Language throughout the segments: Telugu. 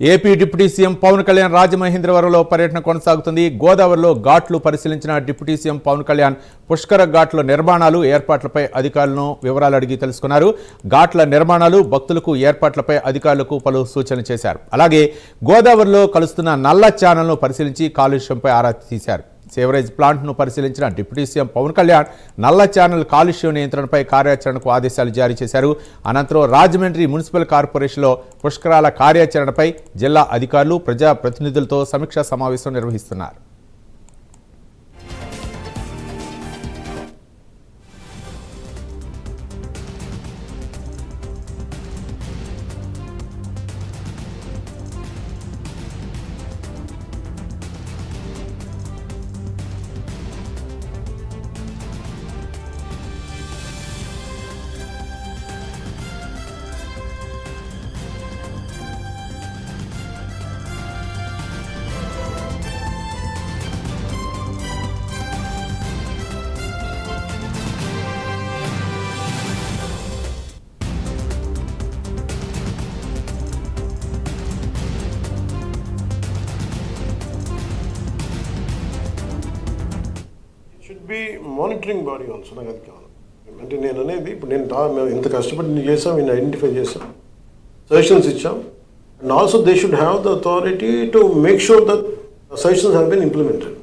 AP deputy CM Pawan Kalyan రాజమహేంద్రవరంలో పర్యటన కొనసాగుతుంది. గోదావరిలో ఘాట్లు పరిశీలించిన డిప్యూటీ సీఎం పవన్ కళ్యాణ్ పుష్కర ఘాట్ల నిర్మాణాలు, ఏర్పాట్లపై అధికారులను వివరాలు అడిగి తెలుసుకున్నారు. ఘాట్ల నిర్మాణాలు, భక్తులకు ఏర్పాట్లపై అధికారులకు పలు సూచనలు చేశారు. అలాగే గోదావరిలో కలుస్తున్న నల్ల ఛానల్ను పరిశీలించి కాలుష్యంపై ఆరా తీశారు. సేవరేజ్ ప్లాంట్ను పరిశీలించిన డిప్యూటీ సీఎం పవన్ కళ్యాణ్ నల్ల ఛానల్ కాలుష్య నియంత్రణపై కార్యాచరణకు ఆదేశాలు జారీ చేశారు. అనంతరం రాజమండ్రి మున్సిపల్ కార్పొరేషన్లో పుష్కరాల కార్యాచరణపై జిల్లా అధికారులు, ప్రజాప్రతినిధులతో సమీక్షా సమావేశం నిర్వహిస్తున్నారు. B monitoring body also. నాకు అది కావాలి. అంటే నేను అనేది ఇప్పుడు మేము ఇంత కష్టపడి నేను చేసాం, నేను ఐడెంటిఫై చేసాం, సజెషన్స్ ఇచ్చాం. And also they should have the authority to make sure that suggestions have been implemented.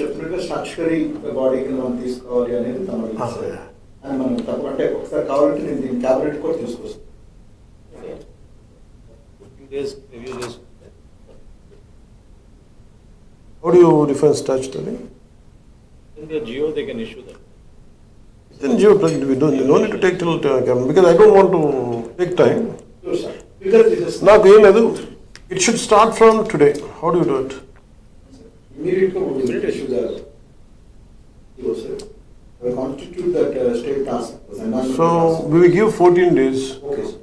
చెప్పినట్టు స్టాట్యుటరీ బాడీకి మనం తీసుకోవాలి అనేది మనం తప్ప అంటే ఒకసారి కావాలంటే నేను దీన్ని క్యాబినెట్ కూడా తీసుకొస్తాను. How do you define statutory? In the geo, they can issue that. Then geo, we don't need to take till because I don't want to take time. Sure, sir. Because it is Not it should start from today. How do you do it? immediate issue the sir. We constitute that state task force. So we will give 14 days. Okay, sir.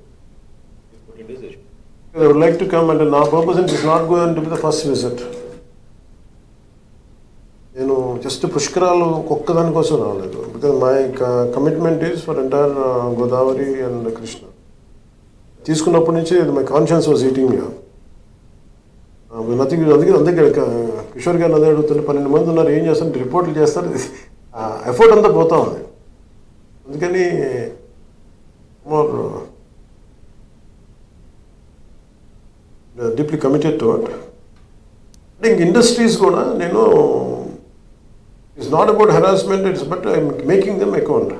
14 days issue. I would like to come, and our purpose is not going to be the first visit. నేను జస్ట్ పుష్కరాలు ఒక్కదాని కోసం రాలేదు. Because my commitment is for entire Godavari and Krishna. తీసుకున్నప్పటి నుంచి my conscience was eating nothing. అందుకే కిషోర్ గారిని అదే అడుగుతుంటే 12 మంది ఉన్నారు, ఏం చేస్తారు, రిపోర్ట్లు చేస్తారు, ఎఫర్ట్ అంతా పోతా ఉంది. అందుకని more deeply committed to it. అంటే ఇంక ఇండస్ట్రీస్ కూడా నేను it's not about harassment, it's but I'm making them account.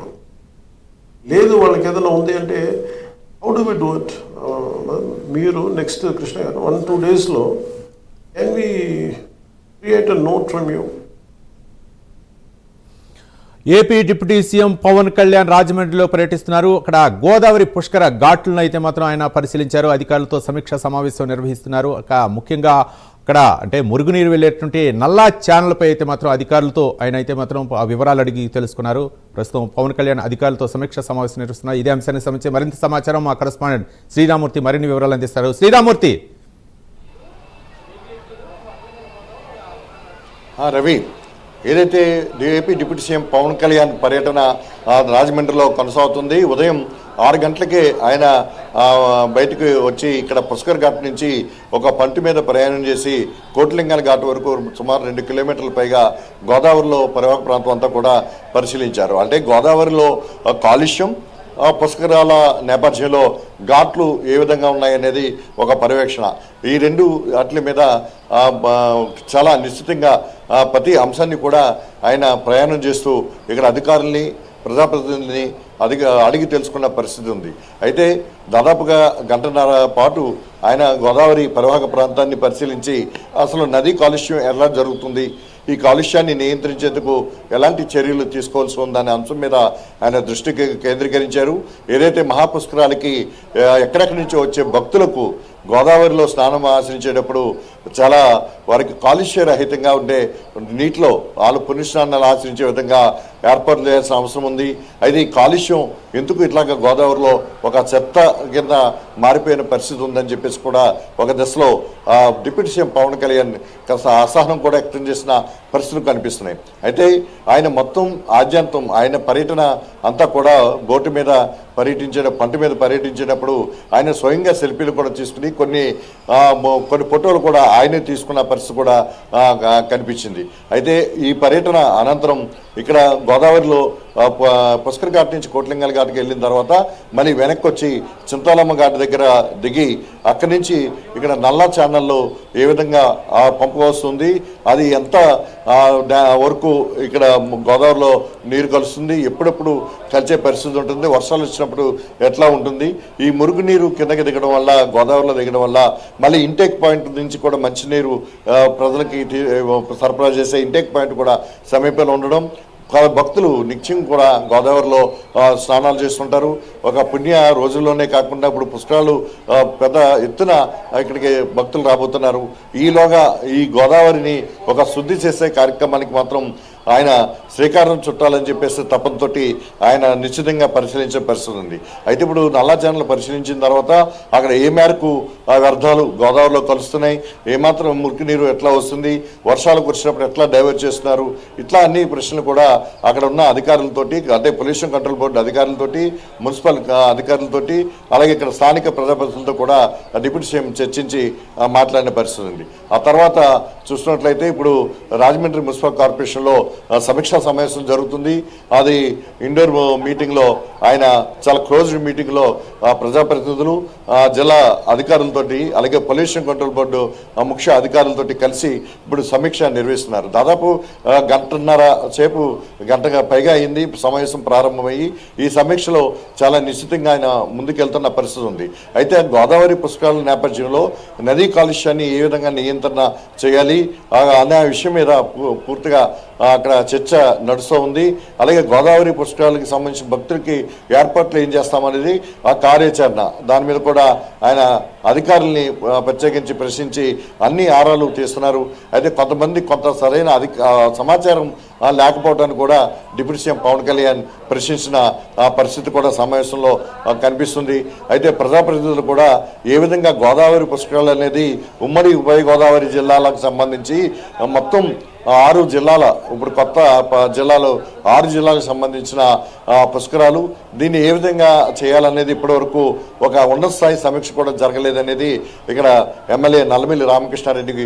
లేదు వాళ్ళకి ఏదైనా ఉంది అంటే how do we do it? మీరు నెక్స్ట్ కృష్ణ గారు 1-2 డేస్లో can we create a note from you? AP deputy CM Pawan Kalyan రాజమండ్రిలో పర్యటిస్తున్నారు. అక్కడ గోదావరి పుష్కర ఘాట్లను అయితే మాత్రం ఆయన పరిశీలించారు. అధికారులతో సమీక్షా సమావేశం నిర్వహిస్తున్నారు. ముఖ్యంగా అక్కడ అంటే మురుగునీరు వెళ్ళేటువంటి నల్లా ఛానల్పై అయితే మాత్రం అధికారులతో ఆయన అయితే మాత్రం వివరాలు అడిగి తెలుసుకున్నారు. ప్రస్తుతం పవన్ కళ్యాణ్ అధికారులతో సమీక్షా సమావేశం నిర్వహిస్తున్నారు. ఇదే అంశానికి సంబంధించి మరింత సమాచారం మా కరెస్పాండెంట్ శ్రీరామూర్తి మరిన్ని వివరాలు అందిస్తారు. శ్రీరామూర్తి. రవి, ఏదైతే AP deputy CM Pawan Kalyan పర్యటన రాజమండ్రిలో కొనసాగుతుంది. ఉదయం 6 గంటలకే ఆయన బయటకు వచ్చి ఇక్కడ పుష్కర్ ఘాట్ నుంచి ఒక పంటి మీద ప్రయాణం చేసి కోటిలింగాల ఘాట్ వరకు సుమారు 2 కిలోమీటర్ల పైగా గోదావరిలో పరివాహక ప్రాంతం అంతా కూడా పరిశీలించారు. అంటే గోదావరిలో కాలుష్యం, పుష్కరాల నేపథ్యంలో ఘాట్లు ఏ విధంగా ఉన్నాయనేది ఒక పర్యవేక్షణ. ఈ రెండు వాటి మీద చాలా నిశ్చితంగా ప్రతి అంశాన్ని కూడా ఆయన ప్రయాణం చేస్తూ ఇక్కడ అధికారుల్ని, ప్రజాప్రతినిధుల్ని అడిగి తెలుసుకున్న పరిస్థితి ఉంది. అయితే దాదాపుగా 1.5 గంటల పాటు ఆయన గోదావరి పరివాహక ప్రాంతాన్ని పరిశీలించి అసలు నదీ కాలుష్యం ఎలా జరుగుతుంది, ఈ కాలుష్యాన్ని నియంత్రించేందుకు ఎలాంటి చర్యలు తీసుకోవాల్సి ఉందనే అంశం మీద ఆయన దృష్టి కేంద్రీకరించారు. ఏదైతే మహాపుష్కరాలకి ఎక్కడెక్కడి నుంచో వచ్చే భక్తులకు గోదావరిలో స్నానం ఆచరించేటప్పుడు చాలా వారికి కాలుష్య రహితంగా ఉండే నీటిలో వాళ్ళు పుణ్యస్నానాలు ఆచరించే విధంగా ఏర్పాట్లు చేయాల్సిన అవసరం ఉంది. అయితే ఈ కాలుష్యం ఎందుకు ఇట్లాగా గోదావరిలో ఒక చెత్త కింద మారిపోయిన పరిస్థితి ఉందని చెప్పేసి కూడా ఒక దశలో డిప్యూటీ సీఎం పవన్ కళ్యాణ్ కాస్త అసహనం కూడా వ్యక్తం చేసిన పరిస్థితులు కనిపిస్తున్నాయి. అయితే ఆయన మొత్తం ఆద్యంతం ఆయన పర్యటన అంతా కూడా బోటు మీద పంట మీద పర్యటించినప్పుడు ఆయన స్వయంగా సెల్ఫీలు కూడా తీసుకుని కొన్ని ఫోటోలు కూడా ఆయనే తీసుకున్న పరిస్థితి కూడా కనిపించింది. అయితే ఈ పర్యటన అనంతరం ఇక్కడ గోదావరిలో పుష్కర్ ఘాట్ నుంచి కోట్లింగాల ఘాట్కి వెళ్ళిన తర్వాత మళ్ళీ వెనక్కి వచ్చి చింతాలమ్మ ఘాట్ దగ్గర దిగి అక్కడి నుంచి ఇక్కడ నల్లా ఛానల్లో ఏ విధంగా పంపు వస్తుంది, అది ఎంత వరకు ఇక్కడ గోదావరిలో నీరు కలుస్తుంది, ఎప్పుడెప్పుడు కలిసే పరిస్థితి ఉంటుంది, వర్షాలు వచ్చినప్పుడు ఎట్లా ఉంటుంది, ఈ మురుగు నీరు కిందకి దిగడం వల్ల గోదావరిలో దిగడం వల్ల మళ్ళీ ఇంటేక్ పాయింట్ నుంచి కూడా మంచినీరు ప్రజలకి సరఫరా చేసే ఇంటేక్ పాయింట్ కూడా సమీపంలో ఉండడం, భక్తులు నిత్యం కూడా గోదావరిలో స్నానాలు చేస్తుంటారు. ఒక పుణ్య రోజుల్లోనే కాకుండా ఇప్పుడు పుష్కరాలు పెద్ద ఎత్తున ఇక్కడికి భక్తులు రాబోతున్నారు. ఈలోగా ఈ గోదావరిని ఒక శుద్ధి చేసే కార్యక్రమానికి మాత్రం ఆయన శ్రీకారం చుట్టాలని చెప్పేసి తపంతోటి ఆయన నిశ్చితంగా పరిశీలించే పరిస్థితి ఉంది. అయితే ఇప్పుడు నల్లా ఛానల్ పరిశీలించిన తర్వాత అక్కడ ఏ మేరకు వ్యర్థాలు గోదావరిలో కలుస్తున్నాయి, ఏమాత్రం మురికి నీరు ఎట్లా వస్తుంది, వర్షాలు కురిసినప్పుడు ఎట్లా డైవర్ట్ చేస్తున్నారు, ఇట్లా అన్ని ప్రశ్నలు కూడా అక్కడ ఉన్న అధికారులతోటి, అంటే పొల్యూషన్ కంట్రోల్ బోర్డు అధికారులతోటి, మున్సిపల్ అధికారులతోటి, అలాగే ఇక్కడ స్థానిక ప్రజాప్రతినిధులతో కూడా డిప్యూటీ సీఎం చర్చించి మాట్లాడిన పరిస్థితి ఉంది. ఆ తర్వాత చూసినట్లయితే ఇప్పుడు రాజమండ్రి మున్సిపల్ కార్పొరేషన్లో సమీక్షా సమావేశం జరుగుతుంది. అది ఇండోర్ మీటింగ్లో ఆయన చాలా క్లోజ్డ్ మీటింగ్లో ప్రజాప్రతినిధులు, జిల్లా అధికారులతోటి, అలాగే పొల్యూషన్ కంట్రోల్ బోర్డు ముఖ్య అధికారులతోటి కలిసి ఇప్పుడు సమీక్ష నిర్వహిస్తున్నారు. దాదాపు గంటగా పైగా అయింది సమావేశం ప్రారంభమయ్యి. ఈ సమీక్షలో చాలా నిశ్చితంగా ఆయన ముందుకెళ్తున్న పరిస్థితి ఉంది. అయితే గోదావరి పుష్కరాల నేపథ్యంలో నదీ కాలుష్యాన్ని ఏ విధంగా నియంత్రణ చేయాలి అనే విషయం మీద పూర్తిగా అక్కడ చర్చ నడుస్తూ ఉంది. అలాగే గోదావరి పుష్కరాలకు సంబంధించిన భక్తులకి ఏర్పాట్లు ఏం చేస్తామనేది ఆ కార్యాచరణ, దాని మీద కూడా ఆయన అధికారుల్ని ప్రత్యేకించి ప్రశ్నించి అన్ని ఆరాలు తీస్తున్నారు. అయితే కొంతమంది కొంత సరైన సమాచారం లేకపోవడానికి కూడా డిప్యూటీ సీఎం పవన్ కళ్యాణ్ ప్రశ్నించిన పరిస్థితి కూడా సమావేశంలో కనిపిస్తుంది. అయితే ప్రజాప్రతినిధులు కూడా ఏ విధంగా గోదావరి పుష్కరాలు అనేది ఉమ్మడి ఉభయ గోదావరి జిల్లాలకు సంబంధించి మొత్తం 6 జిల్లాల, ఇప్పుడు కొత్త జిల్లాలో 6 జిల్లాలకు సంబంధించిన పుష్కరాలు, దీన్ని ఏ విధంగా చేయాలనేది ఇప్పటివరకు ఒక ఉన్నత స్థాయి సమీక్ష కూడా జరగలేదనేది ఇక్కడ ఎమ్మెల్యే నల్లమిల్లి రామకృష్ణారెడ్డికి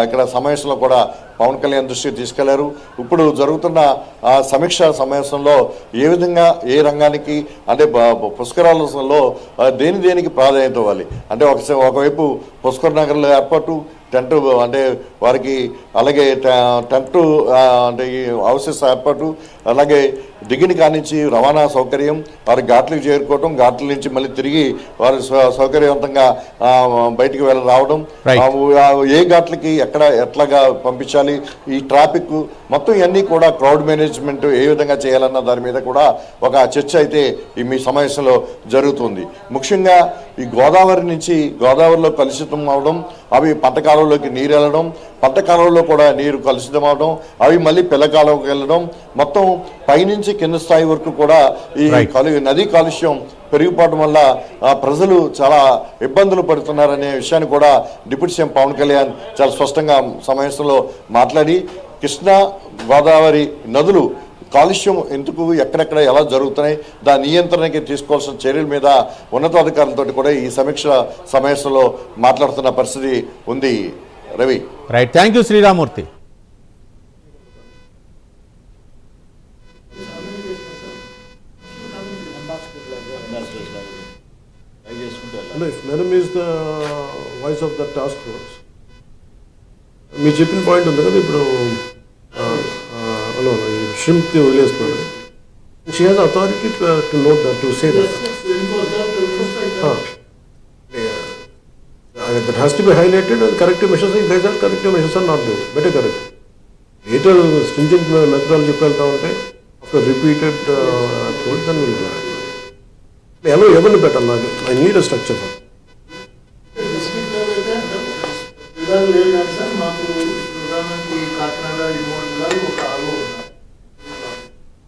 ఇక్కడ సమావేశంలో కూడా పవన్ కళ్యాణ్ దృష్టికి తీసుకెళ్లారు. ఇప్పుడు జరుగుతున్న సమీక్ష సమావేశంలో ఏ విధంగా ఏ రంగానికి, అంటే పుష్కరాలలో దేనికి ప్రాధాన్యత ఇవ్వాలి, అంటే ఒకవైపు పుష్కర నగరంలో ఏర్పాటు, టెంట్ అంటే వారికి, అలాగే టెంట్ అంటే ఈ హౌసెస్ ఏర్పాటు, అలాగే దిగిని కానించి రవాణా సౌకర్యం, వారి ఘాట్లకు చేరుకోవటం, ఘాట్ల నుంచి మళ్ళీ తిరిగి వారు సౌకర్యవంతంగా బయటికి రావడం, ఏ ఘాట్లకి ఎట్లాగా పంపించాలి, ఈ ట్రాఫిక్ మొత్తం ఇవన్నీ కూడా క్రౌడ్ మేనేజ్మెంట్ ఏ విధంగా చేయాలన్న దాని మీద కూడా ఒక చర్చ అయితే ఈ మీ సమావేశంలో జరుగుతుంది. ముఖ్యంగా ఈ గోదావరి నుంచి గోదావరిలో కలుషితం అవడం, అవి పంట కాలంలోకి నీరు వెళ్ళడం, పంట కాలంలో కూడా నీరు కలుషితం అవడం, అవి మళ్ళీ పిల్ల కాలంలోకి వెళ్ళడం, మొత్తం పైనుంచి కింద స్థాయి వరకు కూడా ఈ నదీ కాలుష్యం పెరిగిపోవడం వల్ల ప్రజలు చాలా ఇబ్బందులు పడుతున్నారనే విషయాన్ని కూడా డిప్యూటీ సీఎం పవన్ కళ్యాణ్ చాలా స్పష్టంగా సమావేశంలో మాట్లాడి, కృష్ణా గోదావరి నదులు కాలుష్యం ఎందుకు, ఎక్కడెక్కడ ఎలా జరుగుతున్నాయి, దాని నియంత్రణకి తీసుకోవాల్సిన చర్యల మీద ఉన్నతాధికారులతో కూడా ఈ సమీక్ష సమావేశంలో మాట్లాడుతున్న పరిస్థితి ఉంది. Ravi. Right, thank you Sriramurthy. Madam is the voice of the task force. మీరు చెప్పిన పాయింట్ ఉంది కదా, ఇప్పుడు షింప్ వదిలేస్తున్నారు. She has authority to note that, to say that. That has to be highlighted and corrective measures. If guys are corrective measures are not there, better correct. Later stringent methodology చెప్పేళ్తా ఉంటే after repeated told then will do it. ఎలా ఎవరిని పెట్టాలి నాకు, I need a structure for.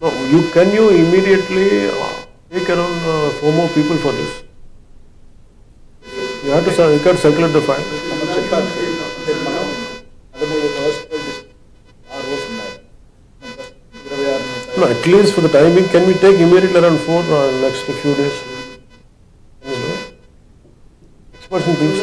No, can you immediately take around 4 more people for this? You have to circulate the file. No, at least for the time being, can we take immediately around 4 next few days? Experts in beach